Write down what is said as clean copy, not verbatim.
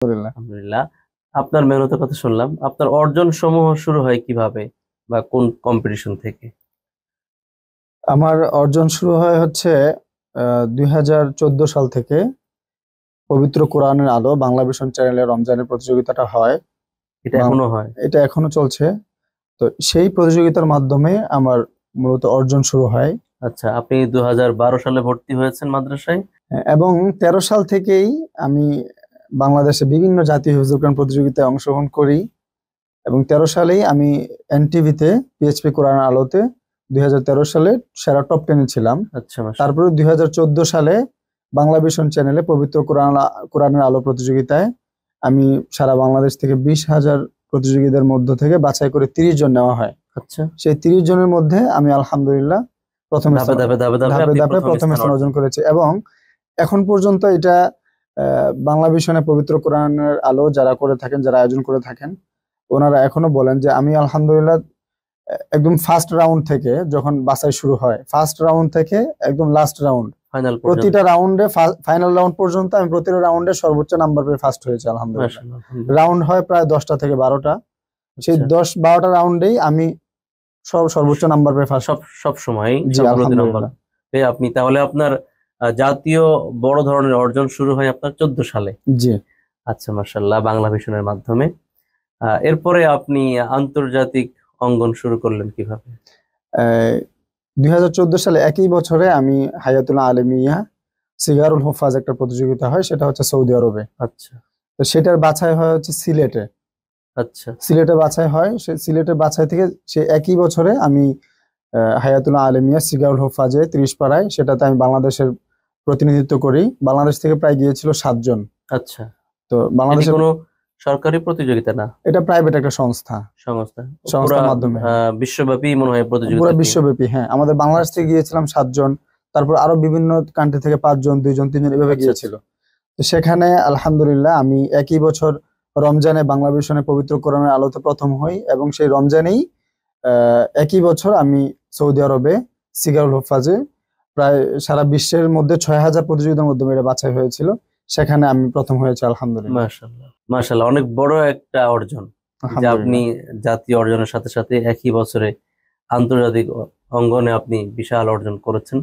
আলহামদুলিল্লাহ। আলহামদুলিল্লাহ। আপনার মেহনতের কথা শুনলাম। আপনার অর্জন সমূহ শুরু হয় কিভাবে বা কোন কম্পিটিশন থেকে? আমার অর্জন শুরু হয় হচ্ছে 2014 সাল থেকে। পবিত্র কোরআনের আলো বাংলা ভিশন চ্যানেলে রমজানের প্রতিযোগিতাটা হয়। এটা বাং- এখনো হয়? এটা এখনো চলছে। তো সেই প্রতিযোগিতার মাধ্যমে আমার মূলত অর্জন শুরু হয়। আচ্ছা, আপনি 2012 সালে ভর্তি হয়েছেন মাদ্রাসায়? এবং 13 সাল থেকেই আমি বাংলাদেশে বিভিন্ন জাতীয় হিফজুল কোরআন প্রতিযোগিতায় অংশগ্রহণ করি। এবং 13 সালেই আমি এনটিভিতে পিএইচপি কোরআনের আলোতে 2013 সালে সেরা টপ 10-এ ছিলাম। আচ্ছা, মাশাআল্লাহ। তারপরে 2014 সালে বাংলা ভিশন চ্যানেলে পবিত্র কোরআনের আলো প্রতিযোগিতায় আমি সারা বাংলাদেশ থেকে 20,000 প্রতিযোগীদের মধ্য থেকে বাছাই করে 30 জন নেওয়া হয়। আচ্ছা, সেই 30 জনের মধ্যে আমি আলহামদুলিল্লাহ প্রথম ধাপে স্থান ধাপে ধাপে ধাপে ধাপে আপনি ধাপে প্রথম প্রথম স্থান স্থান অর্জন অর্জন করেছি। এবং এখন পর্যন্ত এটা বাংলা ভিশনে পবিত্র কোরআনের আলো যারা করে থাকেন, যারা আয়োজন করে থাকেন, ওনারা এখনো বলেন যে আমি আলহামদুলিল্লাহ একদম ফার্স্ট রাউন্ড থেকে যখন বাছাই শুরু হয়, ফার্স্ট রাউন্ড থেকে একদম লাস্ট রাউন্ড, ফাইনাল পর্যন্ত। প্রতিটা রাউন্ডে ফাইনাল রাউন্ড পর্যন্ত আমি প্রতিটা রাউন্ডে সর্বোচ্চ নাম্বার পেয়ে ফার্স্ট হয়েছি আলহামদুলিল্লাহ। মাশাআল্লাহ, আলহামদুলিল্লাহ। রাউন্ড হয় প্রায় 10টা থেকে 12টা। সেই আচ্ছা, 10-12টা রাউন্ডেই আমি সর্বোচ্চ নাম্বার পেয়ে ফার্স্ট। সব সময় জি সবগুলোতে নাম্বার আলহামদুলিল্লাহ। পেয়ে আপনি তাহলে আপনার জাতীয় বড় ধরনের অর্জন শুরু হয় আপনার 14 সালে। জি আচ্ছা, মাশাআল্লাহ, বাংলা ভিশনের মাধ্যমে। এরপরে আপনি আন্তর্জাতিক অঙ্গন শুরু করলেন কিভাবে? 2014 সালে একই বছরে আমি হায়াতুল আলমিয়া সিগারুল হুফাজ একটা প্রতিযোগিতা হয়, সেটা হচ্ছে সৌদি আরবে। আচ্ছা, তো সেটার বাছাই হয় হচ্ছে সিলেটে। আচ্ছা, সিলেটে বাছাই হয়, সে সিলেটের বাছাই থেকে সে একই বছরে আমি হায়াতুল্লাহ আলমিয়া সিগারুল হুফাজে 30 পাড়ায়, সেটাতে আমি বাংলাদেশের প্রতিনিধিত্ব করি। বাংলাদেশ থেকে প্রায় গিয়েছিল 7 জন। আচ্ছা। তো এটি বাংলাদেশের কোনো সরকারি প্রতিযোগিতা না, এটা প্রাইভেট একটা সংস্থা, সংস্থা? পুরা সংস্থার মাধ্যমে বিশ্বব্যাপী মনে হয় পুরো প্রতিযোগিতা। বিশ্বব্যাপী। হ্যাঁ, আমাদের বাংলাদেশ আচ্ছা, থেকে গিয়েছিলাম 7 জন। তারপর আরো বিভিন্ন কান্ট্রি থেকে 5 জন, 2 জন, 3 জন এভাবে আচ্ছা, গিয়েছিল। তো সেখানে আলহামদুলিল্লাহ আমি একই বছর রমজানে বাংলা ভিশনে পবিত্র কোরআনের আলোতে প্রথম হই। এবং সেই রমজানেই একই বছর আমি সৌদি আরবে সিগারুল হুফাজে প্রায় সারা বিশ্বের মধ্যে 6,000 প্রতিযোগিতার মাধ্যমে এটা বাছাই হয়েছিল, সেখানে আমি প্রথম হয়েছি আলহামদুলিল্লাহ। মাশাআল্লাহ, মাশাআল্লাহ, অনেক বড় একটা অর্জন যে আপনি আলহামদুলিল্লাহ। জাতীয় অর্জনের সাথে সাথে একই বছরে আন্তর্জাতিক অঙ্গনে আপনি বিশাল অর্জন করেছেন।